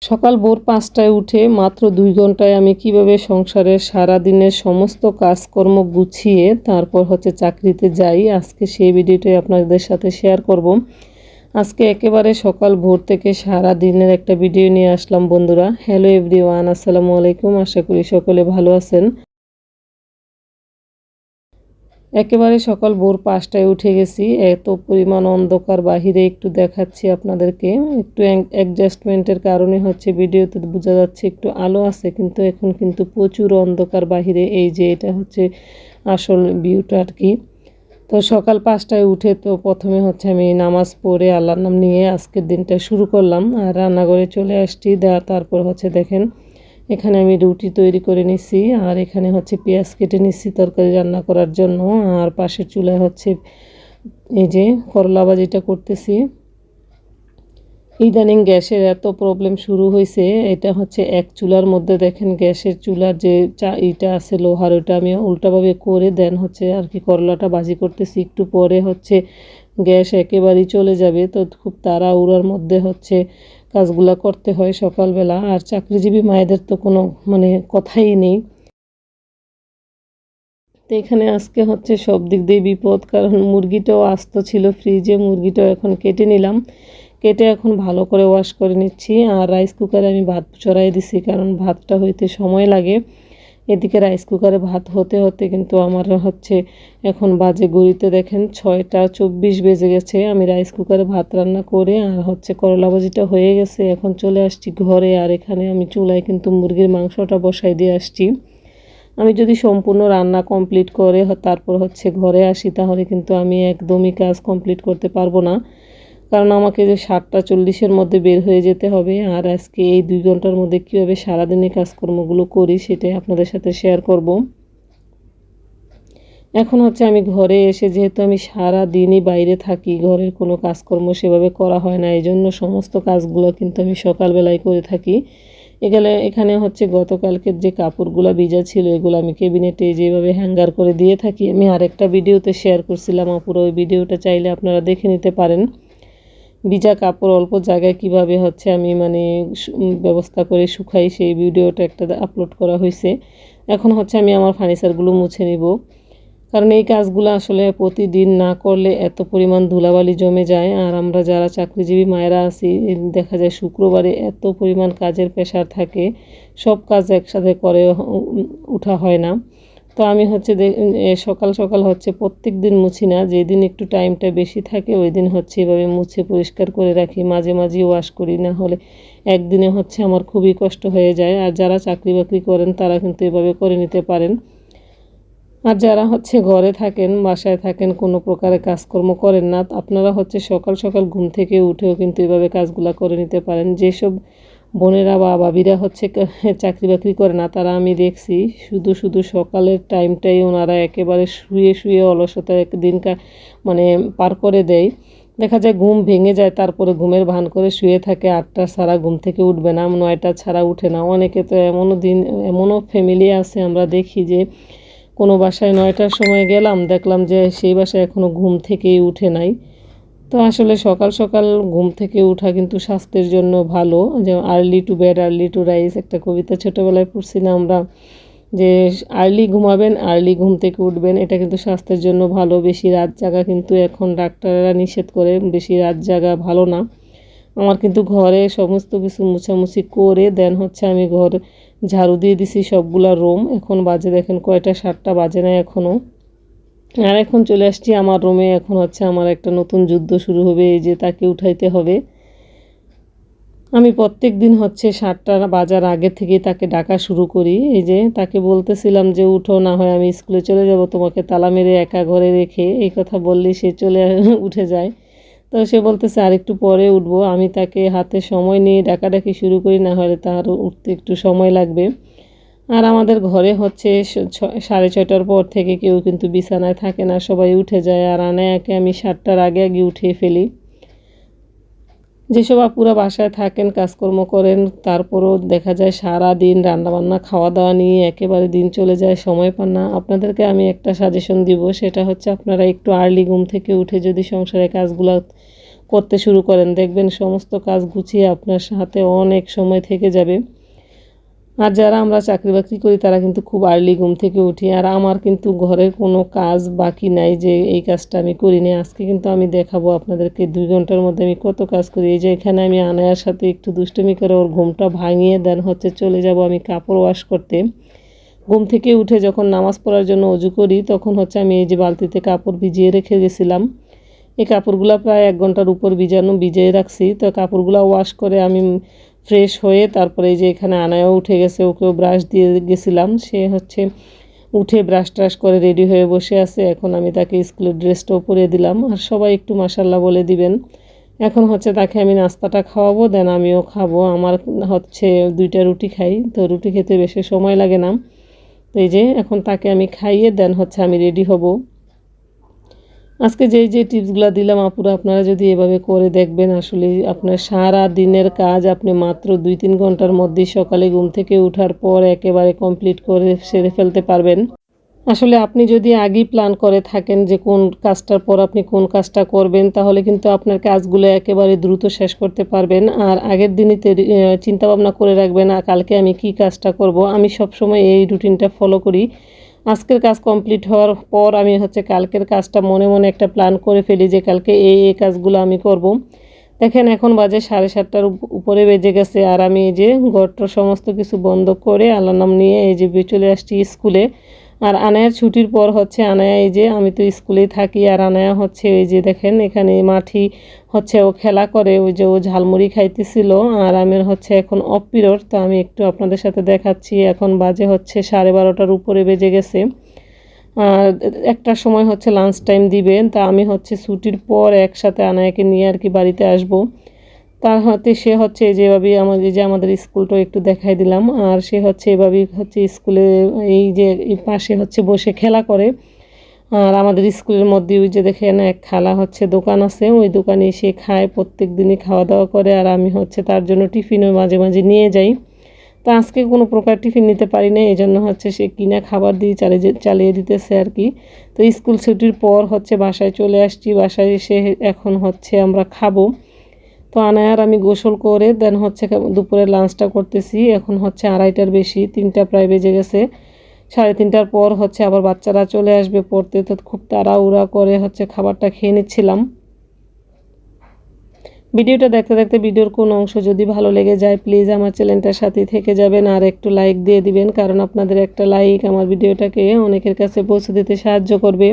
সকাল ভোর ৫টায় উঠে মাত্র ২ ঘন্টায় আমি কিভাবে সংসারের সারাদিনের সমস্ত কাজকর্ম গুছিয়ে তারপর চাকরিতে যাই, আজকে সেই ভিডিওটাই আপনাদের সাথে শেয়ার করব। আজকে একেবারে সকাল ভোর থেকে সারা দিনের একটা ভিডিও নিয়ে আসলাম বন্ধুরা। হ্যালো এভরিওয়ান, আসসালামু আলাইকুম। আশা করি সকলে ভালো আছেন। একেবারে সকাল ভোর ৫টায় উঠে গেছি। এত পরিমাণ অন্ধকার, বাহিরে একটু দেখাচ্ছি আপনাদেরকে। একটু অ্যাডজাস্টমেন্টের কারণে ভিডিওতে বোঝা যাচ্ছে একটু আলো আছে, কিন্তু এখন কিন্তু প্রচুর অন্ধকার বাহিরে। এই যে এটা আসল ভিউটা আর কি। তো সকাল ৫টায় উঠে তো প্রথমে আমি নামাজ পড়ে আল্লাহর নাম নিয়ে আজকের দিনটা শুরু করলাম। আর রান্নাঘরে চলে আসছি। তারপর দেখেন এখানে আমি রুটি তৈরি করে নিছি, আর এখানে পেঁয়াজ কেটে নিচ্ছি তরকারি রান্না করার জন্য। আর পাশের চুলায় এই যে করলা ভাজিটা করতেছি। ইদানিং গ্যাসের এত প্রবলেম শুরু হয়েছে। এটা এক চুলার মধ্যে দেখেন গ্যাসের চুলার যে ইটা আছে লোহার, ওটা আমি উল্টাভাবে করে দেন আর কি করলাটা ভাজি করতেছি। একটু পরে গ্যাস একেবারেই চলে যাবে। তো খুব তাড়াহুড়োর মধ্যে কাজগুলা করতে হয় সকালবেলা। আর চাকরিজীবী মায়েদের তো কোনো কথাই নেই। তো এখানে আজকে সব দিক দিয়ে বিপদ, কারণ মুরগিটাও আস্ত ছিল ফ্রিজে। মুরগিটাও এখন কেটে নিলাম, কেটে এখন ভালো করে ওয়াশ করে নিচ্ছি। আর রাইস কুকারে আমি ভাত চড়াই দিছি, কারণ ভাতটা হইতে সময় লাগে। এদিকে রাইস কুকারে ভাত হতে হতে কিন্তু আমার এখন বাজে ঘড়িতে দেখেন ৬টা ২৪ বেজে গেছে। আমি রাইস কুকারে ভাত রান্না করে আর করলা ভাজিটা হয়ে গেছে। এখন চলে আসছি ঘরে। আর এখানে আমি চুলায় কিন্তু মুরগির মাংসটা বসাই দিয়ে আসছি। আমি যদি সম্পূর্ণ রান্না কমপ্লিট করে তারপর ঘরে আসি, তাহলে কিন্তু আমি একদমই কাজ কমপ্লিট করতে পারবো না, কারণ আমাকে যে ৭টা ৪০-এর মধ্যে বের হয়ে যেতে হবে। আর আজকে এই ২ ঘন্টার মধ্যে কীভাবে সারাদিনে কাজকর্মগুলো করি সেটাই আপনাদের সাথে শেয়ার করব। এখন আমি ঘরে এসে, যেহেতু আমি সারা দিনই বাইরে থাকি, ঘরের কোনো কাজকর্ম সেভাবে করা হয় না। এই জন্য সমস্ত কাজগুলো কিন্তু আমি সকালবেলায় করে থাকি। এখানে গতকালকের যে কাপড়গুলো ভিজা ছিল, এগুলো আমি ক্যাবিনেটে যেভাবে হ্যাঙ্গার করে দিয়ে থাকি। আমি আরেকটা ভিডিওতে শেয়ার করছিলাম, পুরো ওই ভিডিওটা চাইলে আপনারা দেখে নিতে পারেন। ভিজা কাপড় অল্প জায়গায় কিভাবে আমি ব্যবস্থা করে শুকাই, সেই ভিডিওটা একটা আপলোড করা হয়েছে। এখন আমি আমার ফার্নিচারগুলো মুছে নিব, কারণ এই কাজগুলো আসলে প্রতিদিন না করলে এত পরিমাণ ধুলাবালি জমে যায়। আর আমরা যারা চাকরিজীবী মায়েরা আছি, দেখা যায় শুক্রবারে এত পরিমাণ কাজের প্রেশার থাকে, সব কাজ একসাথে করে উঠা হয় না। তো আমি সকাল সকাল প্রত্যেক দিন মুছি না, যেদিন একটু টাইমটা বেশি থাকে ওই দিন এভাবে মুছে পরিষ্কার করে রাখি। মাঝে মাঝে ওয়াশ করি, না হলে একদিনে আমার খুবই কষ্ট হয়ে যায়। আর যারা চাকরি বাকরি করেন তারা কিন্তু এভাবে করে নিতে পারেন। আর যারা ঘরে থাকেন, বাসায় থাকেন, কোনো প্রকারে কাজকর্ম করেন না, আপনারা সকাল সকাল ঘুম থেকে উঠেও কিন্তু এভাবে কাজগুলো করে নিতে পারেন। যেসব বোনেরা বা ভাবিরা চাকরি বাকরি করে না, তারা আমি দেখছি শুধু শুধু সকালের টাইমটাই ওনারা একেবারে শুয়ে শুয়ে অলসতা একদিন পার করে দেয়। দেখা যায় ঘুম ভেঙে যায়, তারপরে ঘুমের ভান করে শুয়ে থাকে। ৮টা ছাড়া ঘুম থেকে উঠবে না, ৯টা ছাড়া উঠে না। অনেকে তো এমনও ফ্যামিলি আছে, আমরা দেখি যে কোনো বাসায় ৯টার সময় গেলাম, দেখলাম যে সেই বাসায় এখনও ঘুম থেকেই উঠে নাই। তো আসলে সকাল সকাল ঘুম থেকে ওঠা কিন্তু স্বাস্থ্যের জন্য ভালো। যে early to bed early to rise একটা কবিতা ছোটোবেলায় পড়ছি না আমরা, যে আর্লি ঘুমাবেন, আর্লি ঘুম থেকে উঠবেন, এটা কিন্তু স্বাস্থ্যের জন্য ভালো। বেশি রাত জাগা কিন্তু এখন ডাক্তাররা নিষেধ করে, বেশি রাত জাগা ভালো না। আমার কিন্তু ঘরে সমস্ত কিছু মুছামুছি করে দেন আমি ঘর ঝাড়ু দিয়ে দিছি সবগুলা রুম। এখন বাজে দেখেন কয়টা, 7টা বাজে না এখনও। আর এখন চলে আসছি আমার রুমে। এখন আমার একটা নতুন যুদ্ধ শুরু হবে, এই যে তাকে উঠাইতে হবে। আমি প্রত্যেক দিন 7টা বাজার আগে থেকে তাকে ডাকা শুরু করি। এই যে তাকে বলতেছিলাম যে উঠো, না হয় আমি স্কুলে চলে যাব, তোমাকে তালা মেরে একা ঘরে রেখে। এই কথা বললেই সে উঠে যায়। তো সে বলতেছে আরেকটু পরে উঠবো। আমি তাকে হাতে সময় নিয়ে ডাকাডাকি শুরু করি, না হলে তার উঠতে একটু সময় লাগবে। আর আমাদের ঘরে 6:30টার পর থেকে কেউ কিন্তু বিছানায় থাকে না, সবাই উঠে যায়। আর একে আমি 7টার আগে আগে উঠিয়ে ফেলি। যেসব আপুরা বাসায় থাকেন, কাজকর্ম করেন, তারপরও দেখা যায় সারা দিন রান্নাবান্না খাওয়া দাওয়া নিয়ে একেবারে দিন চলে যায়, সময় পান না। আপনাদেরকে আমি একটা সাজেশন দিব, সেটা আপনারা একটু আর্লি ঘুম থেকে উঠে যদি সংসারের কাজগুলো করতে শুরু করেন, দেখবেন সমস্ত কাজ গুছিয়ে আপনার হাতে অনেক সময় থেকে যাবে। আর যারা আমরা চাকরি বাকরি করি তারা কিন্তু খুব আর্লি ঘুম থেকে উঠি, আর আমার কিন্তু ঘরের কোনো কাজ বাকি নাই যে এই কাজটা আমি করিনি। আজকে কিন্তু আমি দেখাবো আপনাদেরকে 2 ঘন্টার মধ্যে আমি কত কাজ করি। এই যে এখানে আমি আনায়ার সাথে একটু দুষ্টুমি করে ওর ঘুমটা ভাঙিয়ে দেন হচ্ছে চলে যাব আমি কাপড় ওয়াশ করতে। ঘুম থেকে উঠে যখন নামাজ পড়ার জন্য অজু করি তখন হচ্ছে আমি এই যে বালতিতে কাপড় ভিজিয়ে রেখে গেছিলাম। এই কাপড়গুলো প্রায় 1 ঘন্টার উপর ভিজিয়ে রাখছি। তো কাপড়গুলো ওয়াশ করে আমি ফ্রেশ হয়ে তারপরে এই যে এখানে আনায়াও উঠে গেছে, ওকেও ব্রাশ দিয়ে গেছিলাম। সে হচ্ছে উঠে ব্রাশ ট্রাশ করে রেডি হয়ে বসে আছে। এখন আমি তাকে স্কুলের ড্রেসটাও পরিয়ে দিলাম। আর সবাই একটু মাশাল্লাহ বলে দিবেন। এখন হচ্ছে তাকে আমি নাস্তাটা খাওয়াবো, দেন আমিও খাবো। আমার হচ্ছে 2টা রুটি খাই, তো রুটি খেতে বেশি সময় লাগে না। তো এই যে এখন তাকে আমি খাইয়ে দেন হচ্ছে আমি রেডি হব। আজকে যে টিপসগুলো দিলাম আপুরা, আপনারা যদি এভাবে করে দেখবেন আসলে আপনার সারা দিনের কাজ আপনি মাত্র 2-3 ঘন্টার মধ্যেই সকালে ঘুম থেকে ওঠার পর একেবারে কমপ্লিট করে সেরে ফেলতে পারবেন। আসলে আপনি যদি আগেই প্ল্যান করে থাকেন যে কোন কাজটার পর আপনি কোন কাজটা করবেন, তাহলে কিন্তু আপনার কাজগুলো একেবারে দ্রুত শেষ করতে পারবেন। আর আগের দিনই চিন্তা ভাবনা করে রাখবেন আর কালকে আমি কি কাজটা করব। আমি সবসময় এই রুটিনটা ফলো করি। আজকের কাজ কমপ্লিট হওয়ার পর আমি হচ্ছে কালকের কাজটা মনে মনে একটা প্ল্যান করে ফেলি যে কালকে এই কাজগুলো আমি করব। দেখেন এখন বাজে 7:30টার উপরে বেজে গেছে, আর আমি এই যে ঘরটার সমস্ত কিছু বন্ধ করে আল্লাহর নাম নিয়ে এই যে চলে আসছি স্কুলে। আর আনায়ার ছুটির পর হচ্ছে আনায়া এই যে আমি তো স্কুলেই থাকি, আর আনায়া হচ্ছে এই যে দেখেন এখানে মাঠি হচ্ছে ও খেলা করে, ওই যে ও ঝালমুড়ি খাইতেছিল। আর আমি হচ্ছে এখন অফ পিরিয়ড, তো আমি একটু আপনাদের সাথে দেখাচ্ছি। এখন বাজে হচ্ছে 12:30টার উপরে বেজে গেছে। আর একটার সময় হচ্ছে লাঞ্চ টাইম দিবেন, তা আমি হচ্ছে ছুটির পর একসাথে আনায়াকে নিয়ে আর কি বাড়িতে আসব। তার হাতে সে হচ্ছে যেভাবেই আমাদের স্কুলটা একটু দেখাই দিলাম। আর সে হচ্ছে এভাবেই হচ্ছে স্কুলে এই যে এই পাশে হচ্ছে বসে খেলা করে। আর আমাদের স্কুলের মধ্যে ওই যে দেখেন এক খালা হচ্ছে দোকান আছে, ওই দোকানে সে খায়, প্রত্যেক দিনই খাওয়া দাওয়া করে। আর আমি হচ্ছে তার জন্য টিফিনও মাঝে মাঝে নিয়ে যাই। তো আজকে কোনো প্রকার টিফিন নিতে পারি না, এই জন্য হচ্ছে সে কিনা খাবার দিয়ে চালিয়ে দিতেছে আর কি। তো স্কুল ছুটির পর হচ্ছে বাসায় চলে আসছি। বাসায় এসে এখন হচ্ছে আমরা খাবো। তো আনায়ার আমি গোসল করে দেন হচ্ছে দুপুরের লাঞ্চটা করতেছি। এখন হচ্ছে 2:30টার বেশি, 3টা প্রায় বেজে গেছে। 3:30টার পর হচ্ছে আবার বাচ্চারা চলে আসবে পড়তে, তো খুব তাড়াহুড়া করে হচ্ছে খাবারটা খেয়ে নিচ্ছিলাম। ভিডিওটা দেখতে দেখতে ভিডিওর কোন অংশ যদি ভালো লেগে যায় প্লিজ আমার চ্যানেলটার সাথে থেকে যাবেন আর একটু লাইক দিয়ে দিবেন, কারণ আপনাদের একটা লাইক আমার ভিডিওটাকে অনেকের কাছে পৌঁছে দিতে সাহায্য করবে।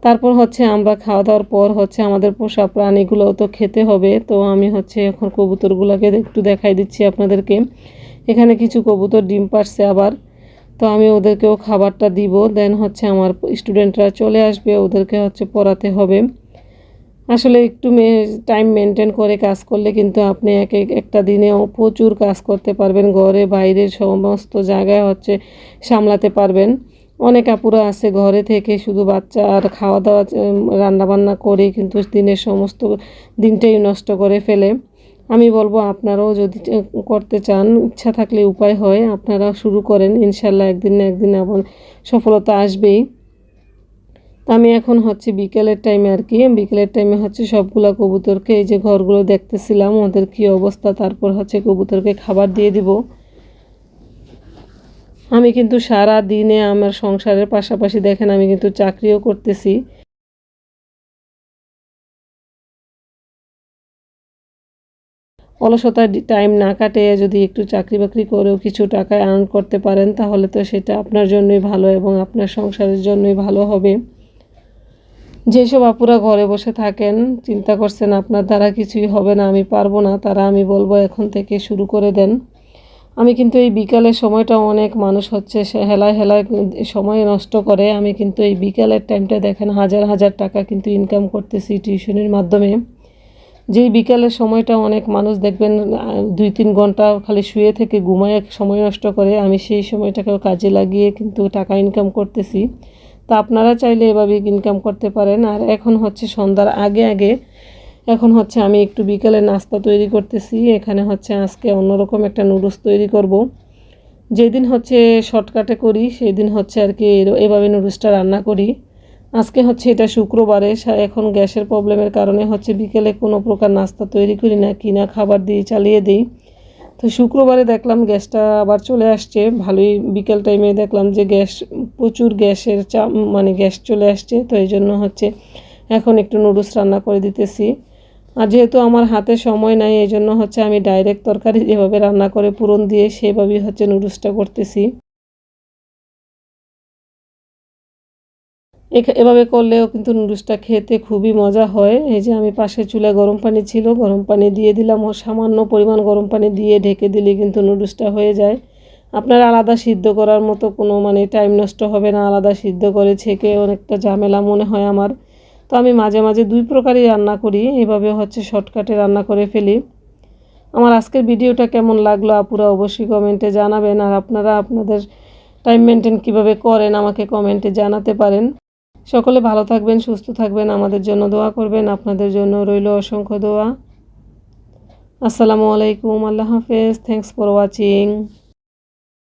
তারপর হচ্ছে আমরা খাওয়া দাওয়ার পর হচ্ছে আমাদের পোষা প্রাণীগুলোও তো খেতে হবে। তো আমি হচ্ছে এখন কবুতরগুলোকে একটু দেখাই দিচ্ছি আপনাদেরকে। এখানে কিছু কবুতর ডিম পাড়ছে আবার, তো আমি ওদেরকেও খাবারটা দিব। দেন হচ্ছে আমার স্টুডেন্টরা চলে আসবে, ওদেরকে হচ্ছে পড়াতে হবে। আসলে একটু টাইম মেনটেন করে কাজ করলে কিন্তু আপনি একটা দিনেও প্রচুর কাজ করতে পারবেন, ঘরে বাইরের সমস্ত জায়গায় হচ্ছে সামলাতে পারবেন। অনেক আপুরা আছে ঘরে থেকে শুধু বাচ্চা আর খাওয়া দাওয়া রান্নাবান্না করে কিন্তু দিনের সমস্ত দিনটাই নষ্ট করে ফেলে। আমি বলবো আপনারাও যদি করতে চান, ইচ্ছা থাকলে উপায় হয়, আপনারা শুরু করেন, ইনশাল্লাহ একদিন না একদিন আপনার সফলতা আসবেই। আমি এখন হচ্ছে বিকেলের টাইমে আর কি, বিকেলের টাইমে হচ্ছে সবগুলা কবুতরকে এই যে ঘরগুলো দেখতেছিলাম ওদের কি অবস্থা, তারপর হচ্ছে কবুতরকে খাবার দিয়ে দিব। আমি কিন্তু সারা দিনে আমার সংসারের পাশাপাশি দেখেন আমি কিন্তু চাকরিও করতেছি। অলসতায় টাইম না কাটে যদি একটু চাকরি বাকরি করেও কিছু টাকা আর্ন করতে পারেন তাহলে তো সেটা আপনার জন্যই ভালো এবং আপনার সংসারের জন্যই ভালো হবে। যেসব আপুরা ঘরে বসে থাকেন চিন্তা করছেন আপনার দ্বারা কিছুই হবে না, আমি পারবো না, তারা আমি বলবো এখন থেকে শুরু করে দেন। আমি কিন্তু এই বিকালের সময়টা অনেক মানুষ হচ্ছে সে হেলায় হেলায় সময় নষ্ট করে, আমি কিন্তু এই বিকালের টাইমটা দেখেন হাজার হাজার টাকা কিন্তু ইনকাম করতেছি টিউশনের মাধ্যমে। যেই বিকালের সময়টা অনেক মানুষ দেখবেন 2-3 ঘন্টা খালি শুয়ে থেকে ঘুমায় সময় নষ্ট করে, আমি সেই সময়টাকেও কাজে লাগিয়ে কিন্তু টাকা ইনকাম করতেছি। তা আপনারা চাইলে এভাবে ইনকাম করতে পারেন। আর এখন হচ্ছে সন্ধ্যার আগে আগে এখন হচ্ছে আমি একটু বিকালে নাস্তা তৈরি করতেছি। এখানে হচ্ছে আজকে অন্যরকম একটা নুডলস তৈরি করব। যেদিন হচ্ছে শর্টকাটে করি সেই দিন হচ্ছে আর কি এভাবে নুডলসটা রান্না করি। আজকে হচ্ছে এটা শুক্রবারে, এখন গ্যাসের প্রবলেমের কারণে হচ্ছে বিকেলে কোনো প্রকার নাস্তা তৈরি করি না, কিনা খাবার দিয়ে চালিয়ে দিই। তো শুক্রবারে দেখলাম গ্যাসটা আবার চলে আসছে ভালোই, বিকেল টাইমে দেখলাম যে প্রচুর গ্যাসের মানে গ্যাস চলে আসছে। তো এই জন্য হচ্ছে এখন একটু নুডলস রান্না করে দিতেছি। আর যেহেতু আমার হাতে সময় নাই, এই জন্য হচ্ছে আমি ডাইরেক্ট তরকারি যেভাবে রান্না করে পুরন দিয়ে সেভাবেই হচ্ছে নুডলসটা করতেছি। এভাবে করলেও কিন্তু নুডলসটা খেতে খুবই মজা হয়। এই যে আমি পাশে চুলায় গরম পানি ছিল, গরম পানি দিয়ে দিলাম, ও সামান্য পরিমাণ গরম পানি দিয়ে ঢেকে দিলে কিন্তু নুডলসটা হয়ে যায়। আপনার আলাদা সিদ্ধ করার মতো কোনো মানে টাইম নষ্ট হবে না, আলাদা সিদ্ধ করে ছেঁকে অনেকটা ঝামেলা মনে হয় আমার। তো আমি মাঝে মাঝে দুই প্রকারই রান্না করি, এভাবে হচ্ছে শর্টকাটে রান্না করে ফেলি। আমার আজকের ভিডিওটা কেমন লাগলো আপুরা অবশ্যই কমেন্টে জানাবেন। আর আপনারা আপনাদের টাইম মেনটেন কীভাবে করেন আমাকে কমেন্টে জানাতে পারেন। সকলে ভালো থাকবেন, সুস্থ থাকবেন, আমাদের জন্য দোয়া করবেন। আপনাদের জন্য রইল অসংখ্য দোয়া। আসসালামু আলাইকুম, আল্লাহ হাফেজ, থ্যাংকস ফর ওয়াচিং।